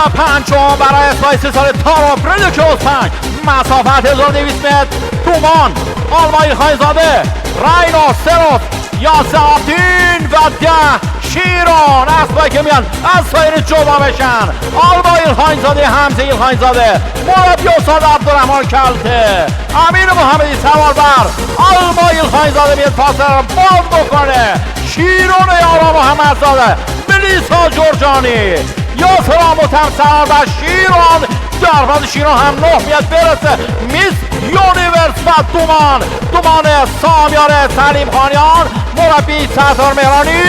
پنجم برای اسپایس سال تارا برلوکوز 5 مسافت 1200 متر. تومان آلمایی خایزاده، راینا سروس، یاساپتین و 10 شیران اسبایی که میان از سایر جدا بشن. آلمایی خایزاده، حمزه ایلخایزاده، مربی استاد عبدالرحمن کلته، امیر محمدی سوار بر آلمایی خایزاده میاد پاسر باز بکنه. شیران یارا محمدزاده، ملیسا جورجانی، یاسر آموتم سوار بر شیران. در شیران هم 9 میاد برسه میس یونیورس و دومان سامیار سلیم خانیان، مربی ستار مهرانی،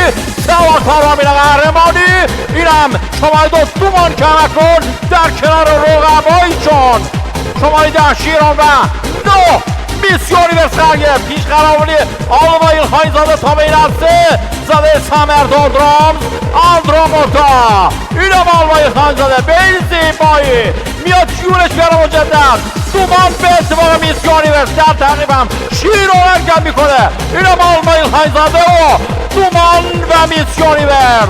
سوار کارامین قهرمانی. اینم شماره 2 دومان کمکون در کنار رقباییشون. شماره 10 شیران و 9 میس یونیورس قرار پیش قراولی آلمایی خایزاده تا بین از 3 زده سمر دردرامز آندروموتا. اینم آلمایی خایزاده بین زیبایی میاد جونش بیاره مجدد. دومان به اتفاق میس یونیورس در تقریبم شیران انجام میکنه. اینم آلمایی خایزاده و دومان و میس یونیورس.